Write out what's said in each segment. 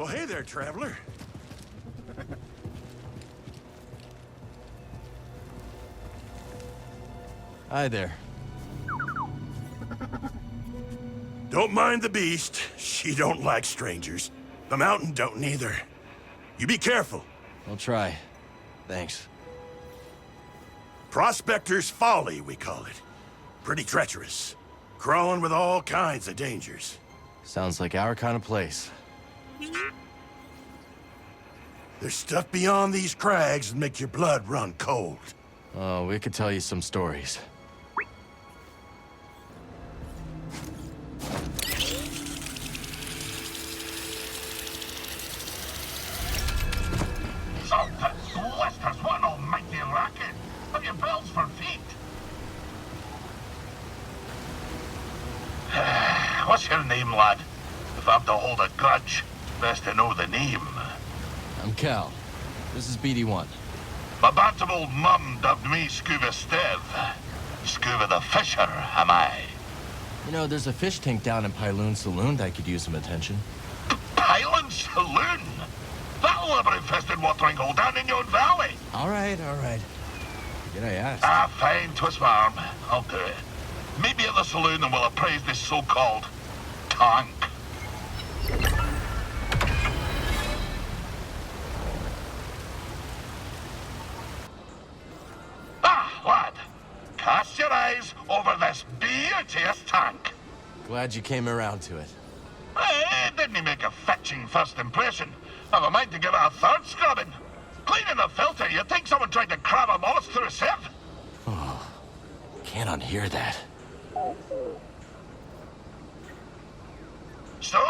Well, hey there, traveler. Hi there. Don't mind the beast. She don't like strangers. The mountain don't neither. You be careful. I'll try. Thanks. Prospector's Folly, we call it. Pretty treacherous. Crawling with all kinds of dangers. Sounds like our kind of place. There's stuff beyond these crags that make your blood run cold. Oh, we could tell you some stories. Blisters, what an almighty racket! Have you bells for feet? What's your name, lad? If I'm to hold a grudge, best to know the name. I'm Cal. This is BD1. My bantam old mum dubbed me Skoova Steve. Skoova the Fisher, am I? You know, there's a fish tank down in Pyloon Saloon that could use some attention. Pylon Saloon? That'll have an infested watering hole down in your valley. All right. Did I ask? Ah, fine, twist my arm. I'll do it. Meet me at the saloon and we'll appraise this so-called tank. Ah, lad. Cast your eyes over this beauteous tank. Glad you came around to it. It didn't make a fetching first impression. I've a mind to give it a third scrubbing. Cleaning the filter, you'd think someone tried to cram a mollusk through a sieve. Oh, can't unhear that. So,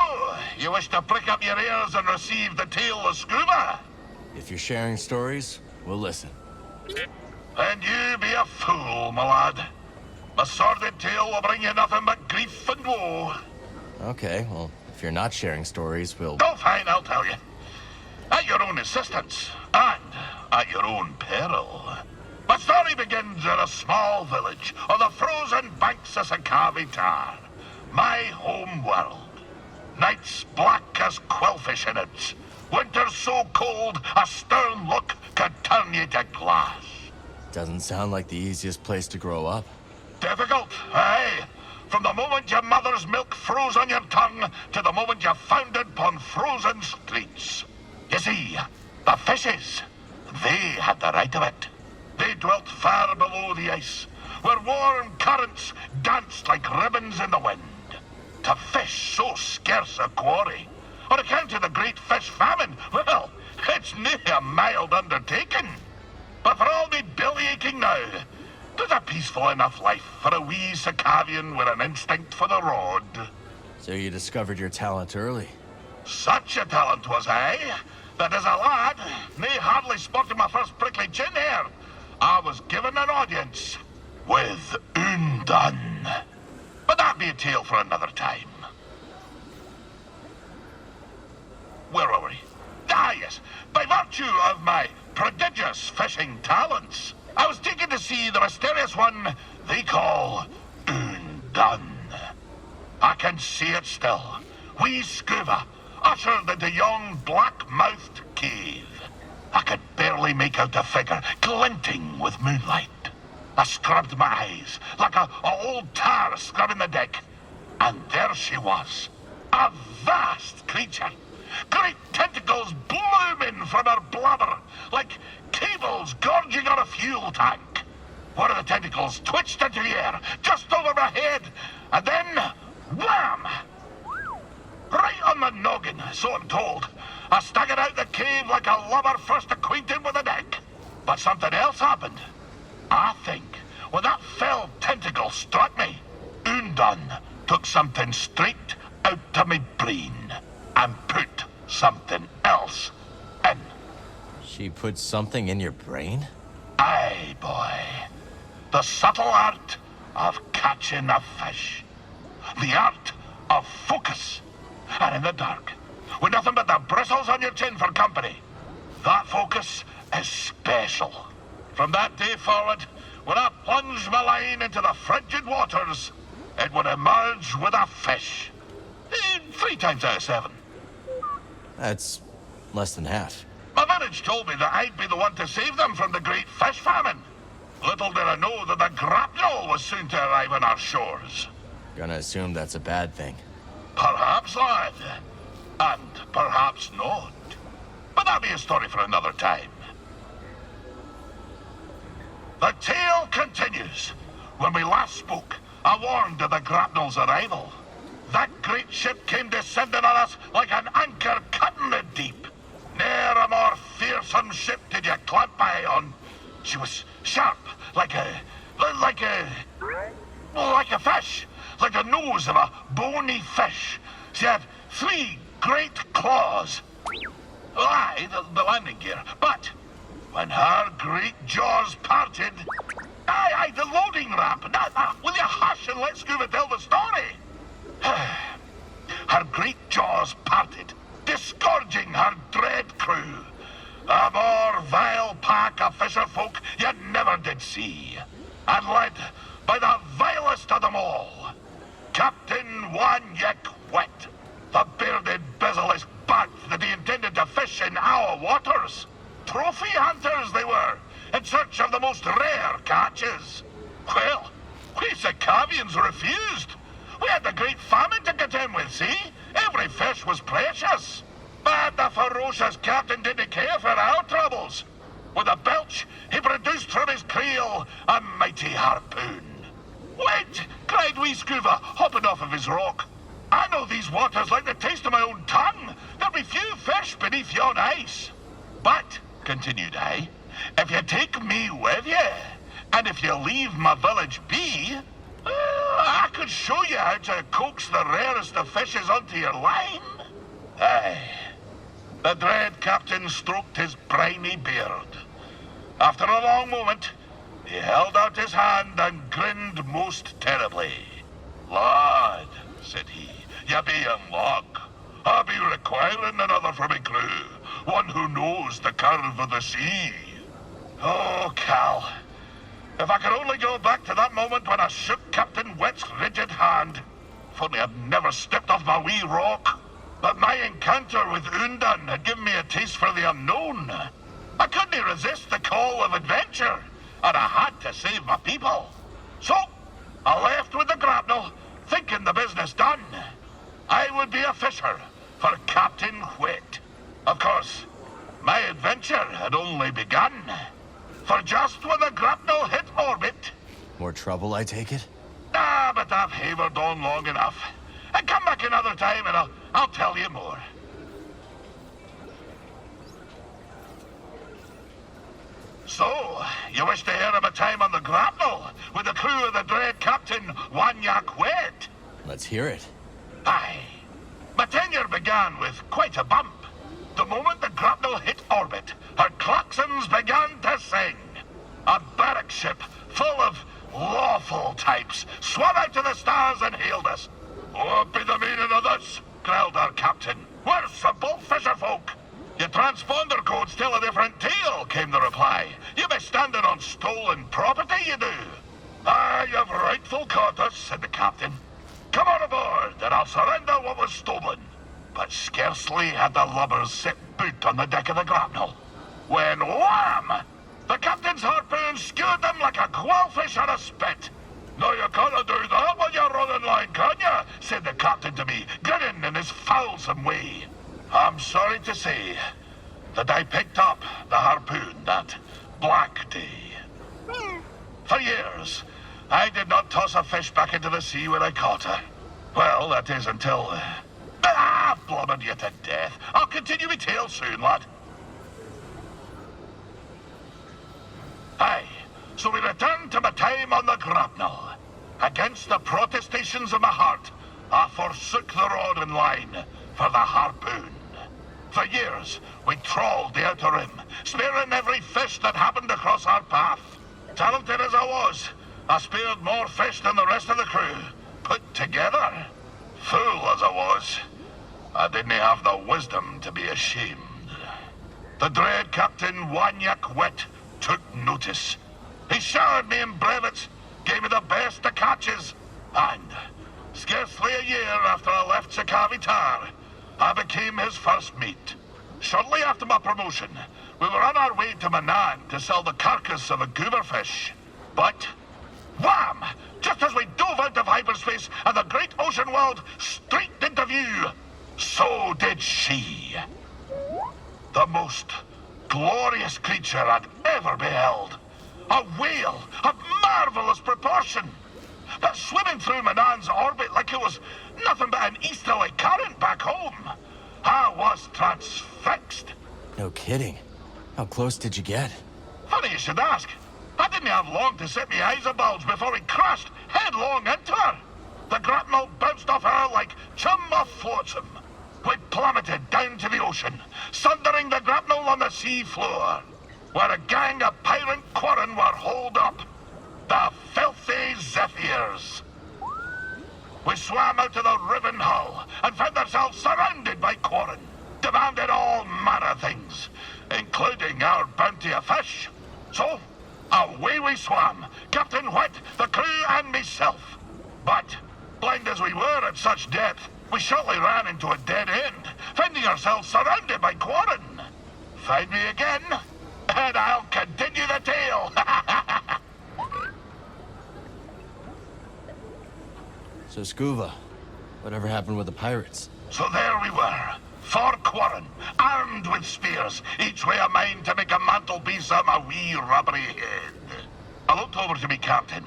you wish to prick up your ears and receive the tale of Skoova? If you're sharing stories, we'll listen. Then you be a fool, my lad. The sordid tale will bring you nothing but grief and woe. Okay, well, if you're not sharing stories, we'll... Oh, fine, I'll tell you. At your own insistence, and at your own peril. My story begins in a small village on the frozen banks of Skoova Tar, my home world. Nights black as quillfish in it. Winters so cold, a stern look could turn you to glass. Doesn't sound like the easiest place to grow up. Difficult, aye. From the moment your mother's milk froze on your tongue to the moment you foundered upon frozen streets. You see, the fishes, they had the right of it. They dwelt far below the ice, where warm currents danced like ribbons in the wind. To fish so scarce a quarry, on account of the great fish famine, well, it's nae a mild undertaking. But for all me belly aching now, 'twas a peaceful enough life for a wee Skovian with an instinct for the rod. So you discovered your talent early. Such a talent was I, that as a lad, nae hardly sporting my first prickly chin hair, I was given an audience with Undone. But that be a tale for another time. Where were we? Ah, yes. By virtue of my prodigious fishing talents, I was taken to see the mysterious one they call Undone. I can see it still. Wee Skoova, ushered into yon black-mouthed cave. I could barely make out the figure, glinting with moonlight. I scrubbed my eyes, like a old tar scrubbing the deck. And there she was, a vast creature. Great tentacles blooming from her blubber, like cables gorging on a fuel tank. One of the tentacles twitched into the air, just over my head, and then, wham! Right on the noggin, so I'm told. I staggered out the cave like a lover first acquainted with the deck. But something else happened. I think when that fell tentacle struck me, Undone took something straight out of my brain and put something else in. She put something in your brain? Aye, boy. The subtle art of catching a fish. The art of focus. And in the dark, with nothing but the bristles on your chin for company, that focus is special. From that day forward, when I plunged my line into the frigid waters, it would emerge with a fish. 3 times out of 7. That's less than half. My village told me that I'd be the one to save them from the great fish famine. Little did I know that the grapnel was soon to arrive on our shores. Gonna assume that's a bad thing. Perhaps, lad. And perhaps not. But that'll be a story for another time. The tale continues. When we last spoke, I warned of the grapnel's arrival. That great ship came descending on us like an anchor cut in the deep. Ne'er a more fearsome ship did you clamp by on. She was sharp, like a fish, like the nose of a bony fish. She had 3 great claws. Aye, the landing gear. But when her great jaws parted, aye, the loading ramp. Will you hush and let Skoova tell the story? Her great jaws parted, disgorging her dread crew. A more vile pack of fisherfolk you never did see. And led by the vilest of them all, Captain Wet, the bearded basilisk bat that he intended to fish in our waters. Trophy hunters they were, in search of the most rare catches. Well, we Sokovians refused. We had the great famine to contend with, see? Every fish was precious. But the ferocious captain didn't care for our troubles. With a belch, he produced from his creel a mighty harpoon. "Wait!" cried wee Skoova, hopping off of his rock. "I know these waters like the taste of my own tongue. There'll be few fish beneath yon ice. But," continued I, "if you take me with you, and if you leave my village be, I could show you how to coax the rarest of fishes onto your line." Aye. The dread captain stroked his briny beard. After a long moment, he held out his hand and grinned most terribly. "Lad," said he, "you be in luck. I'll be requiring another for my crew, one who knows the curve of the sea." Oh, Cal. If I could only go back to that moment when I shook Captain Wet's rigid hand. If only I'd never stepped off my wee rock. But my encounter with Undan had given me a taste for the unknown. I couldn't resist the call of adventure, and I had to save my people. So, I left with the grapnel, thinking the business done. I would be a fisher for Captain Wet. Of course, my adventure had only begun. For just when the grapnel hit orbit... More trouble, I take it? But I've havered on long enough. And come back another time and I'll tell you more. So, you wish to hear of a time on the grapnel with the crew of the dread Captain Wet? Let's hear it. Aye. My tenure began with quite a bump. The moment the grapnel hit orbit, her klaxons began to sing. A barrack ship full of lawful types swam out to the stars and hailed us. "What be the meaning of this?" growled our captain. "We're simple fisherfolk." "Your transponder codes tell a different tale," came the reply. "You be standing on stolen property, you do." "Ah, you've rightful caught us," said the captain. "Come on aboard, and I'll surrender what was stolen." But scarcely had the lubbers set boot on the deck of the grapnel, when wham! The captain's harpoon skewered them like a gwellfish on a spit. "No, you can't do that when you're running line, can you?" said the captain to me, grinning in his foulsome way. I'm sorry to say that I picked up the harpoon that black day. For years, I did not toss a fish back into the sea when I caught her. Well, that is until... I've blubbered you to death. I'll continue my tale soon, lad. Aye, so we return to my time on the grapnel. Against the protestations of my heart, I forsook the rod and line for the harpoon. For years, we trawled the outer rim, spearing every fish that happened across our path. Talented as I was, I speared more fish than the rest of the crew, put together. Fool as I was, I didn't have the wisdom to be ashamed. The dread Captain Wet took notice. He showered me in brevets, gave me the best of catches, and scarcely a year after I left Sokovi, I became his first mate. Shortly after my promotion, we were on our way to Manan to sell the carcass of a gooberfish. But, wham! Just as we dove out of hyperspace and the great ocean world streaked into view, so did she. The most glorious creature I'd ever beheld. A whale of marvelous proportion. But swimming through Manan's orbit like it was nothing but an easterly current back home. I was transfixed. No kidding. How close did you get? Funny you should ask. I didn't have long to set my eyes abulge before we crashed headlong into her. The grapnel bounced off her like chum off flotsam. We plummeted down to the ocean, sundering the grapnel on the sea floor, where a gang of pirate quarren were holed up. The filthy Zephyrs. We swam out to the riven hull and found ourselves surrounded by quarren, demanding all manner of things, including our bounty of fish. So, away we swam, Captain Wet, the crew, and myself. But, blind as we were at such depth, we shortly ran into a dead end, finding ourselves surrounded by quarren. Find me again, and I'll continue the tale. So Skoova, whatever happened with the pirates? So there we were, 4 quarren, armed with spears, each way a mind to make a mantelpiece of my wee rubbery head. I looked over to me captain,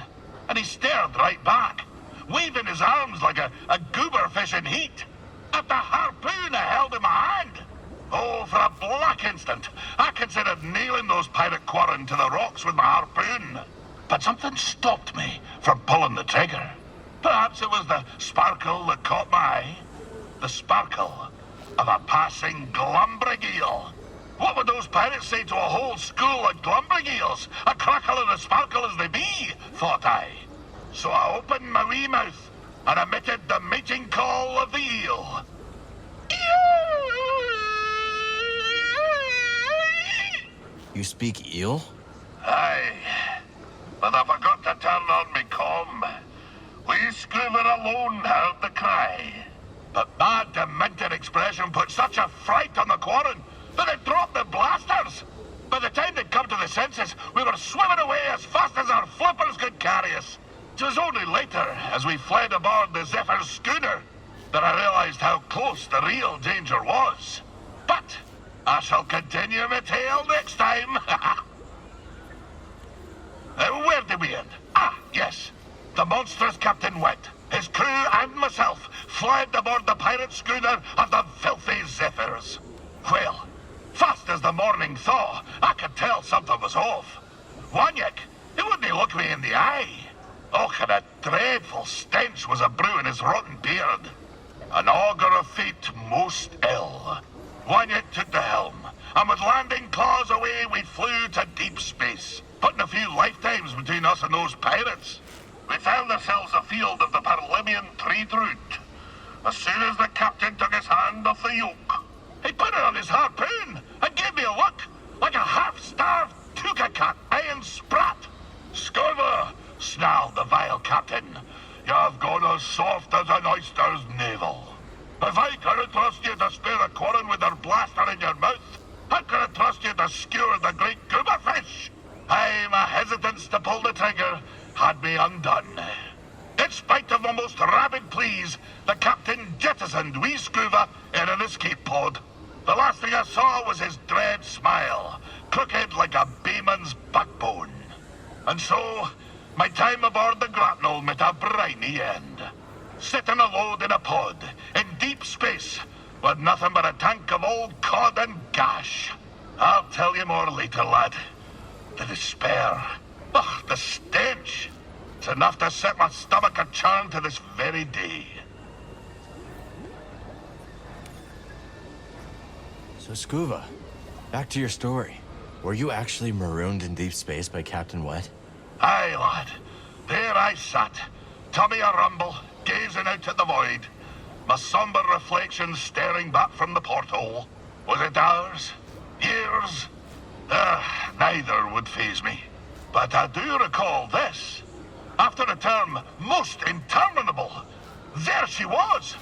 and he stared right back, waving his arms like a gooberfish in heat, at the harpoon I held in my hand. Oh, for a black instant, I considered nailing those pirate quarren to the rocks with my harpoon. But something stopped me from pulling the trigger. Perhaps it was the sparkle that caught my eye. The sparkle of a passing glumbrigeel. What would those pirates say to a whole school of glumbrigeels? A crackle and a sparkle as they be, thought I. So I opened my wee mouth and emitted the mating call of the eel. You speak eel? Aye, but I forgot to turn on me comm. We Skoova alone heard the cry. But my demented expression put such a fright on the quarren that they dropped the blasters. By the time they'd come to the senses, we were swimming away as fast as our flippers could carry us. It was only later, as we fled aboard the Zephyr's schooner, that I realized how close the real danger was. But I shall continue my tale next time. Where did we end? Ah, yes. The monstrous Captain Wet, his crew and myself fled aboard the pirate schooner of the filthy Zephyrs. Well, fast as the morning thaw, I could tell something was off. Wanyek, he wouldn't look me in the eye. Oh, what a dreadful stench was a brewing his rotten beard. An augur of fate most ill. Wanyek took the helm, and with landing claws away we flew to deep space, putting a few lifetimes between us and those pirates. We found ourselves afield of the Parlemian trade route. As soon as the captain took his hand off the yoke, he put it on his harpoon and gave me a look like a half-starved tuka-cat iron sprat. Skoova, snarled the vile captain, you've gone as soft as an oyster's navel. If I can't trust you to spare a quarren with their blaster in your mouth, how can I trust you to skewer the great gooberfish? Aye, my hesitance to pull the trigger had me undone. In spite of my most rabid pleas, the captain jettisoned wee Skoova in an escape pod. The last thing I saw was his dread smile, crooked like a Bhima's backbone. And so, my time aboard the grapnel met a briny end. Sitting alone in a pod, in deep space, with nothing but a tank of old cod and gash. I'll tell you more later, lad. The despair. Ugh, the stench. It's enough to set my stomach a churn to this very day. So Skoova, back to your story. Were you actually marooned in deep space by Captain Wet? Aye, lad. There I sat, tummy a rumble, gazing out at the void. My somber reflection staring back from the porthole. Was it hours? Years? Neither would faze me. But I do recall this. After a term most interminable, there she was,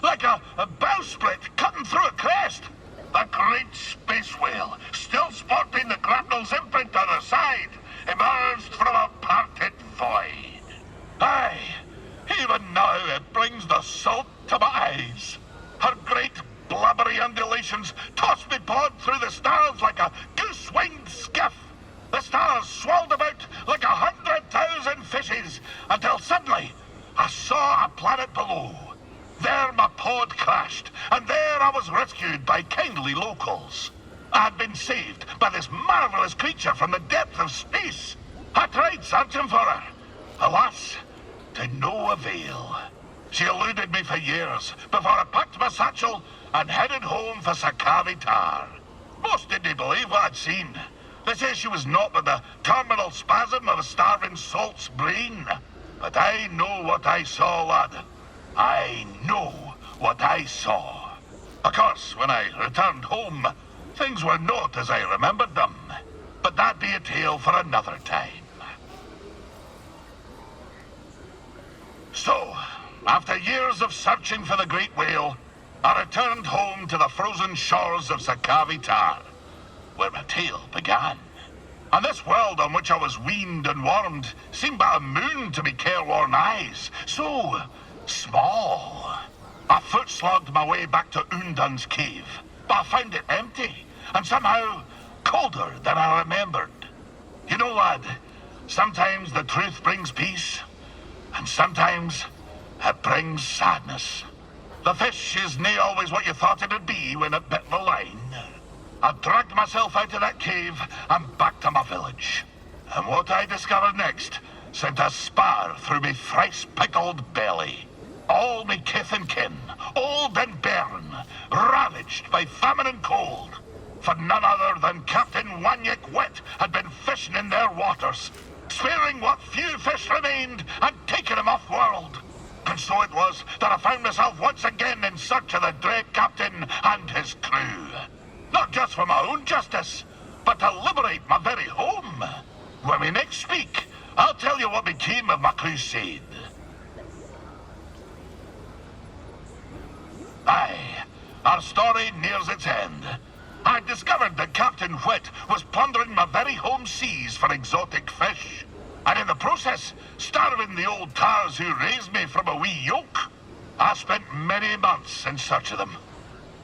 like a bowsprit cutting through a crest. The great space whale, still sporting the grapnel's imprint on her side, emerged from a parted void. Aye, even now it brings the salt to my eyes. Her great blubbery undulations tossed me pod through the stars like a goose-winged skiff. The stars swirled about like 100,000 fishes until suddenly I saw a planet below. There my pod crashed, and there I was rescued by kindly locals. I had been saved by this marvelous creature from the depth of space. I tried searching for her. Alas, to no avail. She eluded me for years before I packed my satchel and headed home for Skoova Tar. Most didn't believe what I'd seen. They say she was not but the terminal spasm of a starving salt's brain. But I know what I saw, lad. I know what I saw. Of course, when I returned home, things were not as I remembered them. But that be a tale for another time. So, after years of searching for the great whale, I returned home to the frozen shores of Skoova Tar, where my tale began. And this world on which I was weaned and warmed seemed but a moon to me careworn eyes. So small. I foot-slogged my way back to Undun's cave, but I found it empty, and somehow colder than I remembered. You know, lad, sometimes the truth brings peace, and sometimes it brings sadness. The fish is nae always what you thought it'd be when it bit the line. I dragged myself out of that cave and back to my village. And what I discovered next sent a spar through me thrice-pickled belly. All me kith and kin, old and bairn, ravaged by famine and cold. For none other than Captain Wanyek Wet had been fishing in their waters, sparing what few fish remained and taking them off-world. And so it was that I found myself once again in search of the dread captain and his crew. Not just for my own justice, but to liberate my very home. When we next speak, I'll tell you what became of my crusade. Aye, our story nears its end. I discovered that Captain Whet was plundering my very home seas for exotic fish. And in the process, starving the old tars who raised me from a wee yoke. I spent many months in search of them.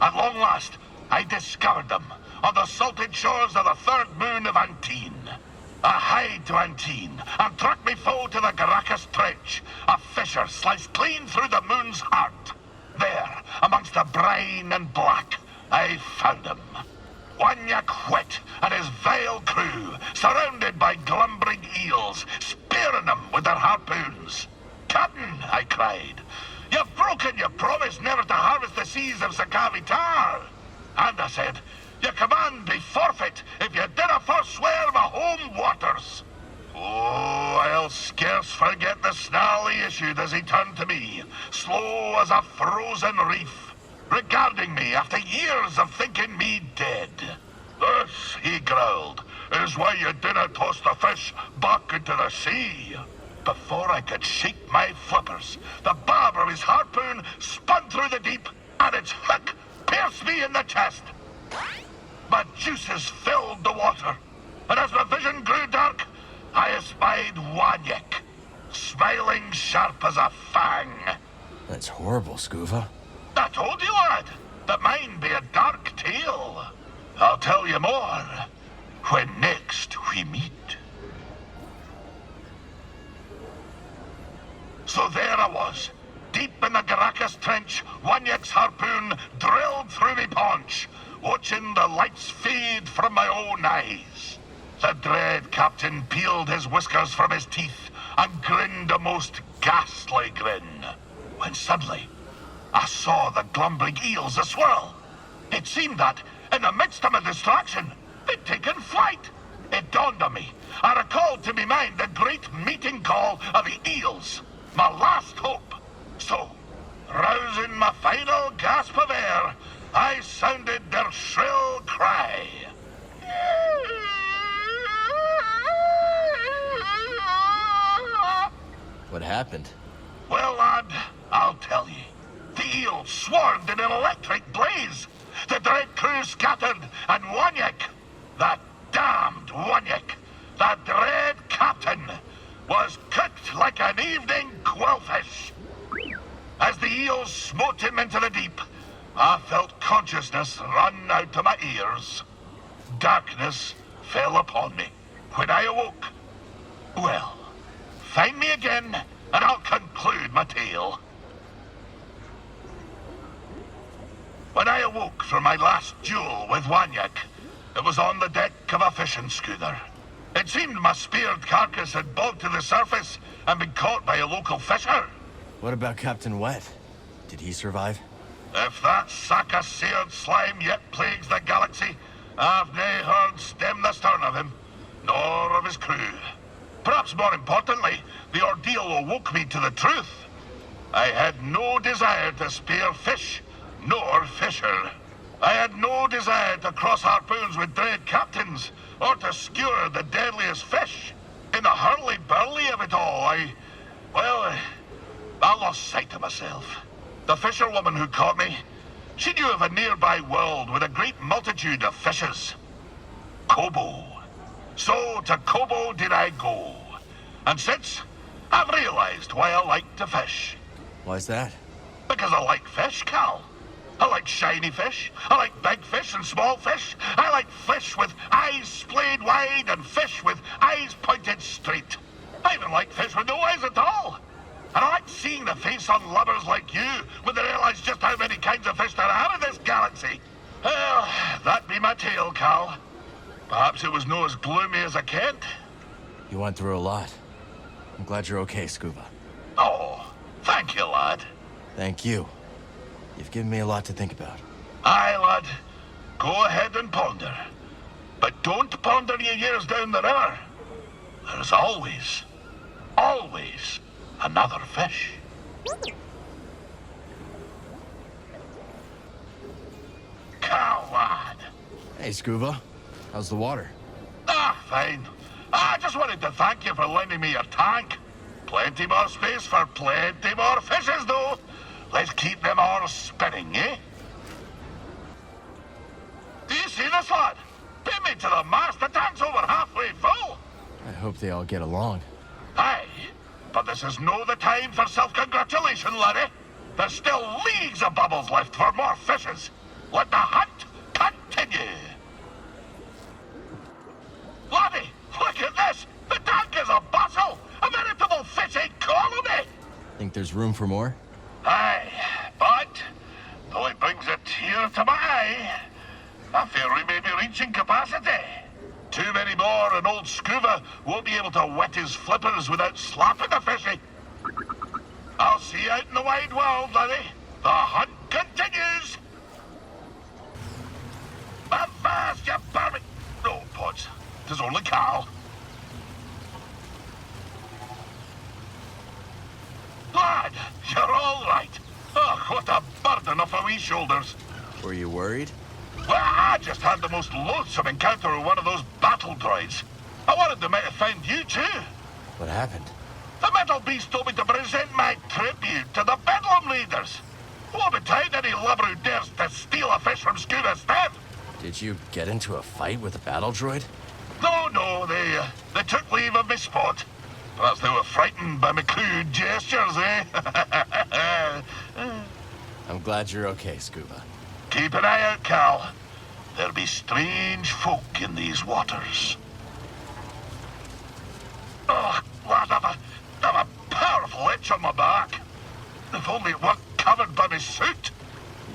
At long last, I discovered them on the salted shores of the third moon of Antine. I hied to Antine and tracked me foe to the Garacus Trench, a fissure sliced clean through the moon's heart. There, amongst the brine and black, I found him. Wanyek Wet and his vile crew, surrounded by glumbering eels, spearing them with their harpoons. "Captain," I cried, "you've broken your promise never to harvest the seas of Skoova Tar." And I said, "Your command be forfeit if you dinna forswear my home waters." Oh, I'll scarce forget the snarl he issued as he turned to me, slow as a frozen reef, regarding me after years of thinking me dead. "This," he growled, "is why you dinna toss the fish back into the sea." Before I could shake my flippers, the barb of his harpoon spun through the deep, and its hook pierced me in the chest. My juices filled the water, and as my vision grew dark, I espied Wanyek, smiling sharp as a fang. That's horrible, Skoova. I told you, lad, that mine be a dark tale. I'll tell you more when next we meet. So there I was, deep in the Garacus Trench, Wanyek's harpoon drilled through me paunch, watching the lights fade from my own eyes. The dread captain peeled his whiskers from his teeth and grinned a most ghastly grin, when suddenly I saw the glumbering eels a-swirl. It seemed that, in the midst of my distraction, they'd taken flight. It dawned on me. I recalled to me mind the great meeting call of the eels, my last hope. So, rousing my final gasp of air, I sounded their shrill cry. What happened? Well, lad, I'll tell ye. The eels crew scattered, and Wanyik, that damned Wanyik, that dread captain, was cooked like an evening quillfish. As the eels smote him into the deep, I felt consciousness run out of my ears. Darkness fell upon me. When I awoke, well, find me again, and I'll conclude my tale. When I awoke from my last duel with Wanyik, it was on the deck of a fishing schooner. It seemed my speared carcass had bogged to the surface and been caught by a local fisher. What about Captain Wet? Did he survive? If that sack of seared slime yet plagues the galaxy, I've nae heard stem the stern of him, nor of his crew. Perhaps more importantly, the ordeal awoke me to the truth. I had no desire to spear fish, nor fisher. I had no desire to cross harpoons with dread captains, or to skewer the deadliest fish. In the hurly-burly of it all, I lost sight of myself. The fisherwoman who caught me, she knew of a nearby world with a great multitude of fishes. Koboh. So to Koboh did I go. And since, I've realized why I like to fish. Why's that? Because I like fish, Cal. I like shiny fish. I like big fish and small fish. I like fish with eyes splayed wide and fish with eyes pointed straight. I even like fish with no eyes at all. And I like seeing the face on lubbers like you when they realize just how many kinds of fish there are in this galaxy. Well, that be my tale, Cal. Perhaps it was no as gloomy as I kent. You went through a lot. I'm glad you're okay, Skoova. Oh, thank you, lad. Thank you. You've given me a lot to think about. Aye, lad. Go ahead and ponder. But don't ponder your years down the river. There's always another fish. Cal, lad. Hey, Skoova. How's the water? Ah, fine. I just wanted to thank you for lending me your tank. Plenty more space for plenty more fishes, though. Let's keep them all spinning, eh? Do you see this, lad? Pin me to the mast. The tank's over halfway full. I hope they all get along. Aye, but this is no the time for self-congratulation, laddie. There's still leagues of bubbles left for more fishes. Let the hunt continue. Laddie, look at this. The tank is a bustle. A veritable fishing colony. Think there's room for more? Aye, but though it brings a tear to my eye, I fear we may be reaching capacity. Too many more and old Skoova won't be able to wet his flippers without slapping the fishy. I'll see you out in the wide world, laddie. The hunt continues. Avast, you barmy... No, pods. 'Tis only Cal. Lad, you're all right. Oh, what a burden off our wee shoulders. Were you worried? Well, I just had the most loathsome encounter with one of those battle droids. I wanted they might have found you too. What happened? The metal beast told me to present my tribute to the Bedlam leaders. Won't be tied any lubber who dares to steal a fish from Skoova Steve. Did you get into a fight with a battle droid? No, they took leave of me spot. Perhaps they were frightened by my crude gestures, eh? I'm glad you're okay, Skoova. Keep an eye out, Cal. There'll be strange folk in these waters. Oh, lad, I've a powerful itch on my back. If only it weren't covered by my suit.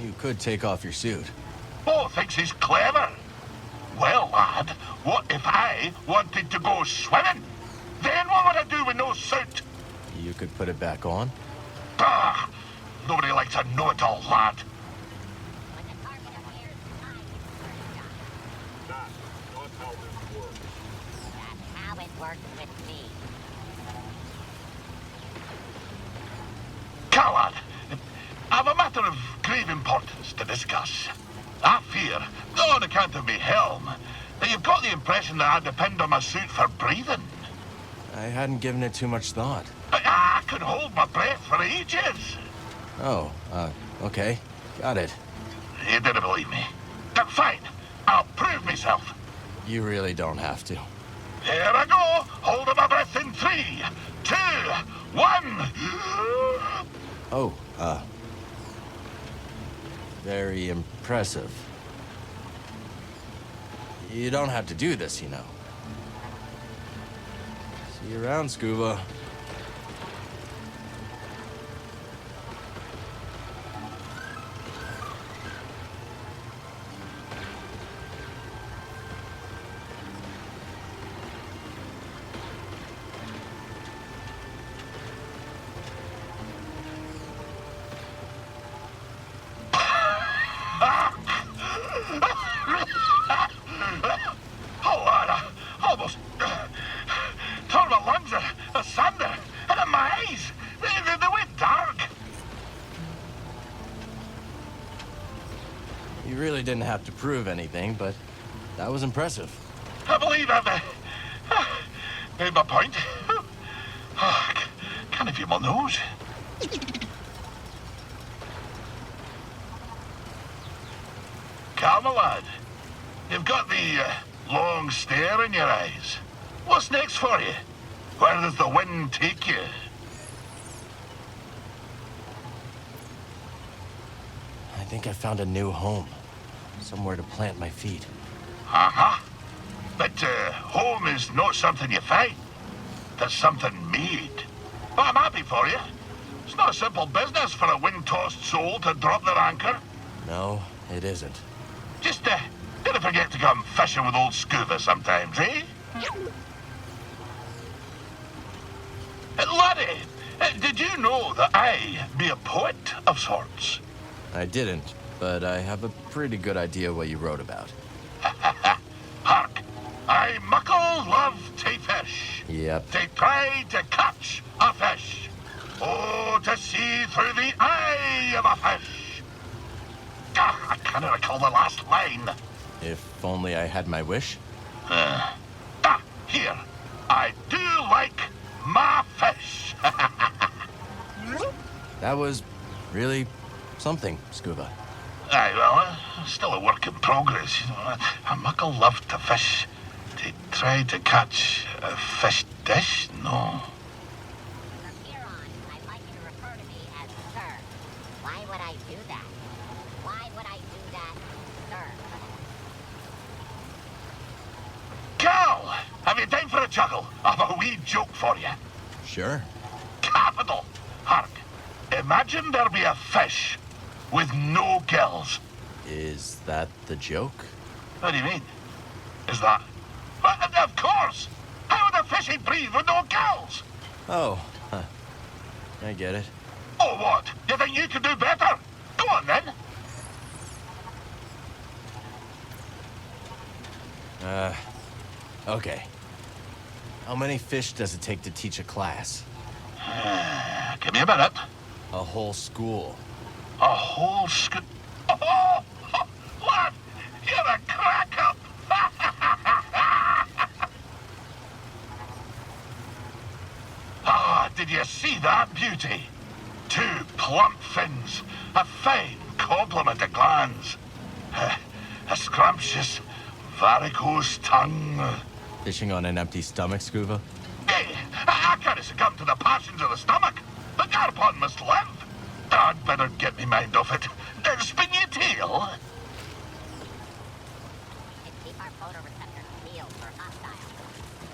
You could take off your suit. Oh, thinks he's clever. Well, lad, what if I wanted to go swimming? Then what would I do with no suit? You could put it back on. Ah, nobody likes a know-it-all, lad. How it works with me. Callad, I've a matter of grave importance to discuss. I fear, on account of me helm, that you've got the impression that I depend on my suit for breathing. I hadn't given it too much thought. I can hold my breath for ages. Oh, okay. Got it. You didn't believe me. Fine. I'll prove myself. You really don't have to. Here I go. Hold my breath in 3, 2, 1. Oh, very impressive. You don't have to do this, you know. See you around, Skoova. You really didn't have to prove anything, but that was impressive. I believe I've made my point. Can I feel my nose? Cal, my lad. You've got the long stare in your eyes. What's next for you? Where does the wind take you? I think I found a new home. Somewhere to plant my feet. Uh-huh. But home is not something you find. That's something made. But I'm happy for you. It's not a simple business for a wind-tossed soul to drop their anchor. No, it isn't. Just don't forget to come fishing with old Skoova sometimes, eh? Laddie, did you know that I be a poet of sorts? I didn't, but I have a pretty good idea what you wrote about. Hark, I muckle love to fish. Yep. To try to catch a fish. Oh, to see through the eye of a fish. I can't recall the last line. If only I had my wish. Here. I do like my fish. That was really something, Skoova. Aye, well, still a work in progress. You know, I muckle love to fish. To try to catch a fish dish? No. From here on, I'd like you to refer to me as Sir. Why would I do that? Why would I do that, Sir? Cal, have you time for a chuckle? I've a wee joke for you. Sure. Capital. Hark. Imagine there be a fish with no gills. Is that the joke? What do you mean? Is that... Of course! How would a fishy breathe with no gills? Oh, huh. I get it. Oh, what? You think you could do better? Go on, then. Okay. How many fish does it take to teach a class? Give me a minute. A whole school. A whole Oh, lad, you're a crack-up. Did you see that beauty? 2 plump fins, a fine complement of glands, a scrumptious varicose tongue. Fishing on an empty stomach, Skoova? Hey, I can't succumb to the passions of the stomach. The garpon must live. I'd better get me mind off it. Spin your tail. And keep our photoreceptors peeled for hostiles.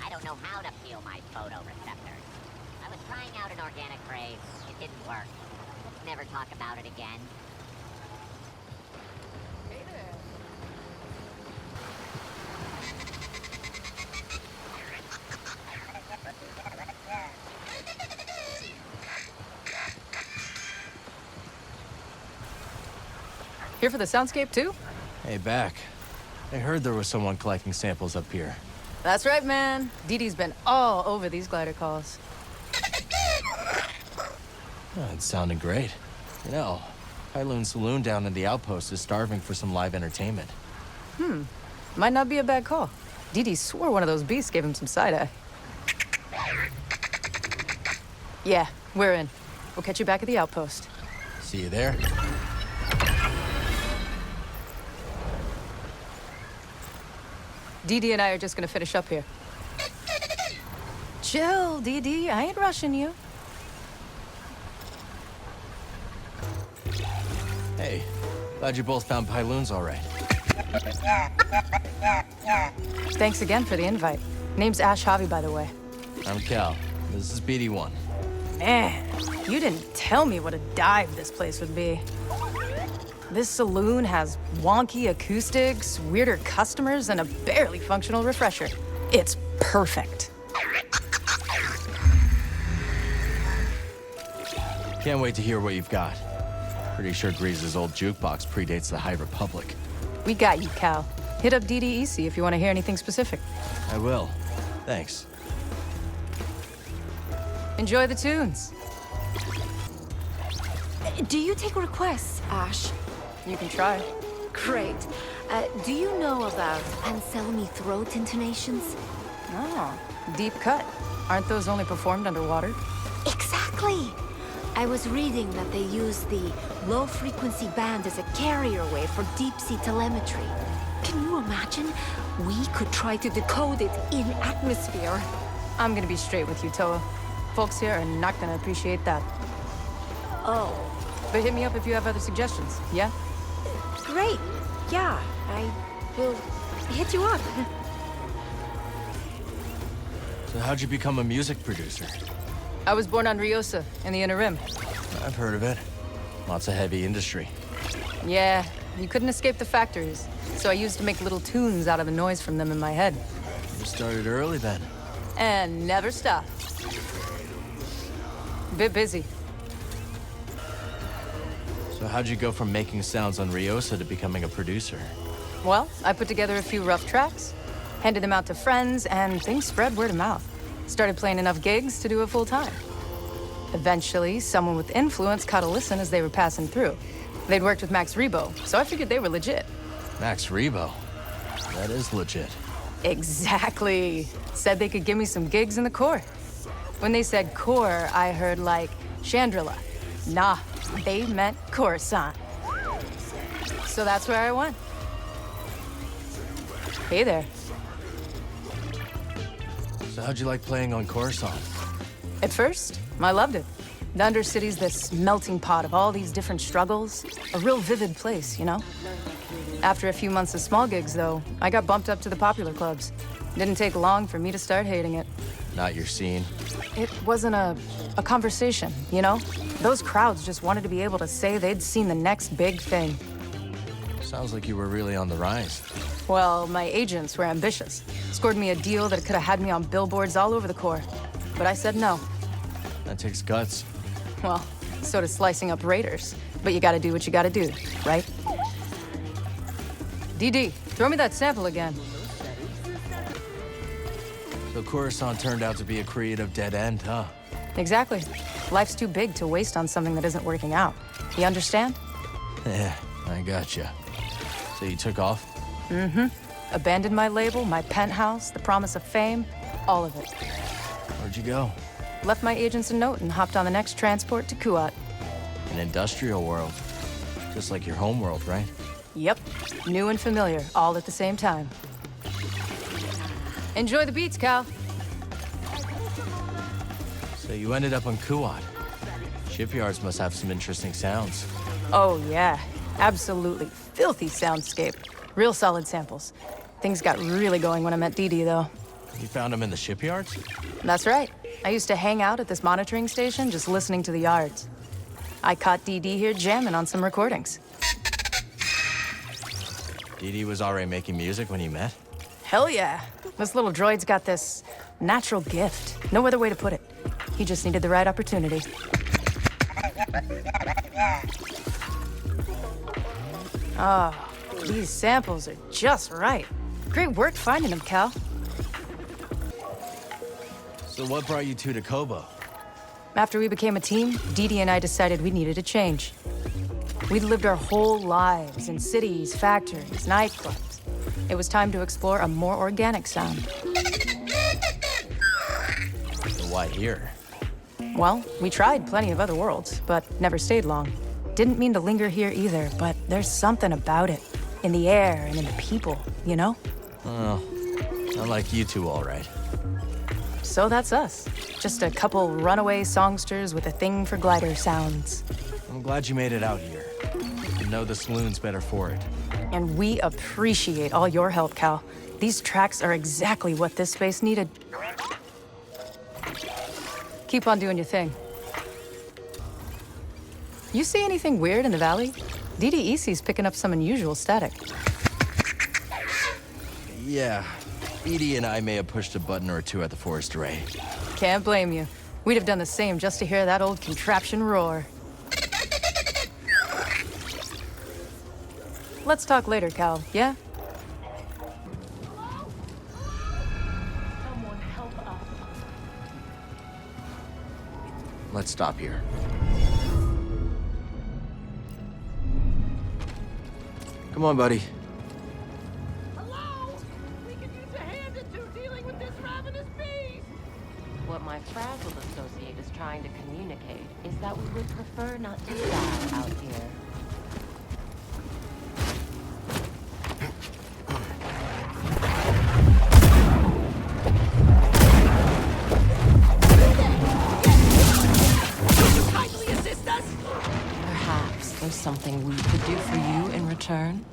I don't know how to peel my photoreceptors. I was trying out an organic phrase. It didn't work. Let's never talk about it again. Hey there. Here for the soundscape, too? Hey, back. I heard there was someone collecting samples up here. That's right, man. Dee Dee's been all over these glider calls. Oh, it's sounding great. You know, Kailoon Saloon down in the outpost is starving for some live entertainment. Might not be a bad call. Dee Dee swore one of those beasts gave him some side-eye. Yeah, we're in. We'll catch you back at the outpost. See you there? Dee and I are just gonna finish up here. Chill, Dee. I ain't rushing you. Hey, glad you both found Pyloons all right. Thanks again for the invite. Name's Ashe Javi, by the way. I'm Cal. This is BD1. Man, you didn't tell me what a dive this place would be. This saloon has wonky acoustics, weirder customers, and a barely functional refresher. It's perfect. Can't wait to hear what you've got. Pretty sure Grease's old jukebox predates the High Republic. We got you, Cal. Hit up DDEC if you want to hear anything specific. I will. Thanks. Enjoy the tunes. Do you take requests, Ashe? You can try. Great. Do you know about Anselmi throat intonations? Oh, deep cut. Aren't those only performed underwater? Exactly. I was reading that they use the low-frequency band as a carrier wave for deep-sea telemetry. Can you imagine? We could try to decode it in atmosphere. I'm gonna be straight with you, Toa. Folks here are not gonna appreciate that. Oh, But hit me up if you have other suggestions, yeah? great. Yeah, I will hit you up. So how'd you become a music producer? I was born on Ryosa, in the Inner Rim. I've heard of it. Lots of heavy industry. Yeah, you couldn't escape the factories. So I used to make little tunes out of the noise from them in my head. You started early then. And never stopped. Bit busy. So how'd you go from making sounds on Ryosa to becoming a producer? Well, I put together a few rough tracks, handed them out to friends, and things spread word of mouth. Started playing enough gigs to do it full time. Eventually, someone with influence caught a listen as they were passing through. They'd worked with Max Rebo, so I figured they were legit. Max Rebo. That is legit. Exactly. Said they could give me some gigs in the Corps. When they said Corps, I heard like Chandrila. Nah, they meant Coruscant. So that's where I went. Hey there. So how'd you like playing on Coruscant? At first, I loved it. The Undercity's this melting pot of all these different struggles. A real vivid place, you know? After a few months of small gigs, though, I got bumped up to the popular clubs. Didn't take long for me to start hating it. Not your scene. It wasn't a conversation, you know? Those crowds just wanted to be able to say they'd seen the next big thing. Sounds like you were really on the rise. Well, my agents were ambitious. Scored me a deal that could have had me on billboards all over the Corps. But I said no. That takes guts. Well, so does slicing up raiders. But you gotta do what you gotta do, right? DD, throw me that sample again. So Coruscant turned out to be a creative dead end, huh? Exactly. Life's too big to waste on something that isn't working out. You understand? Yeah, I gotcha. So you took off? Abandoned my label, my penthouse, the promise of fame, all of it. Where'd you go? Left my agents a note and hopped on the next transport to Kuat. An industrial world. Just like your home world, right? Yep. New and familiar, all at the same time. Enjoy the beats, Cal. So you ended up on Kuat. Shipyards must have some interesting sounds. Oh, yeah. Absolutely. Filthy soundscape. Real solid samples. Things got really going when I met Dee Dee, though. You found them in the shipyards? That's right. I used to hang out at this monitoring station just listening to the yards. I caught Dee Dee here jamming on some recordings. Dee Dee was already making music when you met? Hell yeah. This little droid's got this natural gift. No other way to put it. He just needed the right opportunity. Oh, these samples are just right. Great work finding them, Cal. So what brought you two to Koboh? After we became a team, Dee Dee and I decided we needed a change. We'd lived our whole lives in cities, factories, nightclubs. It was time to explore a more organic sound. So why here? Well, we tried plenty of other worlds, but never stayed long. Didn't mean to linger here either, but there's something about it. In the air and in the people, you know? Oh, I like you two all right. So that's us. Just a couple runaway songsters with a thing for glider sounds. I'm glad you made it out here. I know the saloon's better for it. And we appreciate all your help, Cal. These tracks are exactly what this space needed. Keep on doing your thing. You see anything weird in the valley? DDEC's picking up some unusual static. Yeah, Edie and I may have pushed a button or two at the forest array. Can't blame you. We'd have done the same just to hear that old contraption roar. Let's talk later, Cal, yeah? Someone help us. Let's stop here. Come on, buddy. Hello? We could use a hand or two dealing with this ravenous beast. What my frazzled associate is trying to communicate is that we would prefer not to die out here. Kindly assist us. Perhaps there's something we could do for you in return?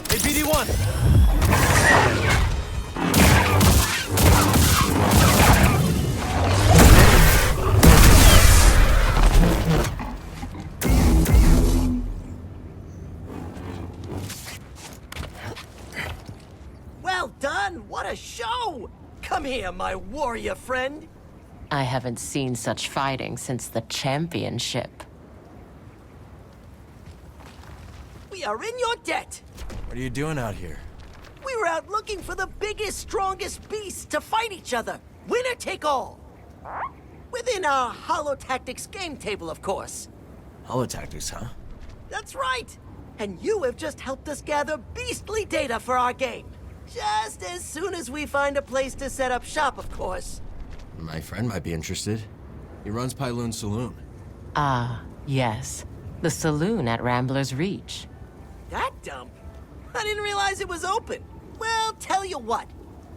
Hey, BD1! Well done! What a show! Come here, my warrior friend. I haven't seen such fighting since the championship. We are in your debt. What are you doing out here? We were out looking for the biggest, strongest beasts to fight each other. Winner take all. Within our Holotactics game table, of course. Holotactics, huh? That's right. And you have just helped us gather beastly data for our game. Just as soon as we find a place to set up shop, of course. My friend might be interested. He runs Pyloon Saloon. Ah, yes. The saloon at Rambler's Reach. That dump? I didn't realize it was open. Well, tell you what.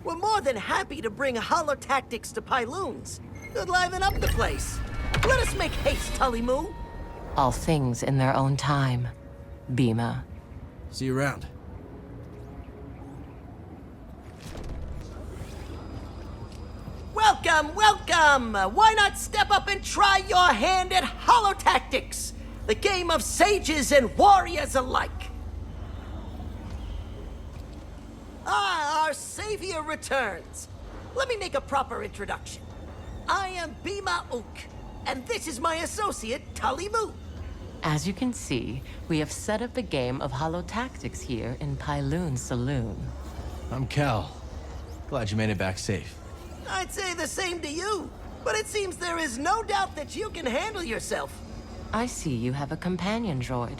We're more than happy to bring Holotactics to Pyloons. Could liven up the place. Let us make haste, Tulli Moo. All things in their own time. Bhima. See you around. Welcome, welcome! Why not step up and try your hand at Holotactics? The game of sages and warriors alike. Ah, our savior returns. Let me make a proper introduction. I am Bhima Ook, and this is my associate, Tulli Moo. As you can see, we have set up a game of Holotactics here in Pyloon Saloon. I'm Cal. Glad you made it back safe. I'd say the same to you, but it seems there is no doubt that you can handle yourself. I see you have a companion droid.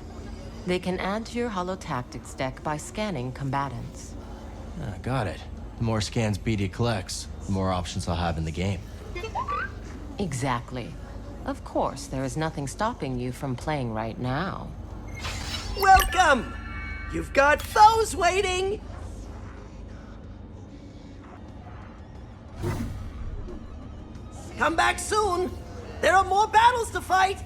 They can add to your Holotactics deck by scanning combatants. Got it. The more scans BD collects, the more options I'll have in the game. Exactly. Of course, there is nothing stopping you from playing right now. Welcome! You've got foes waiting! Come back soon! There are more battles to fight!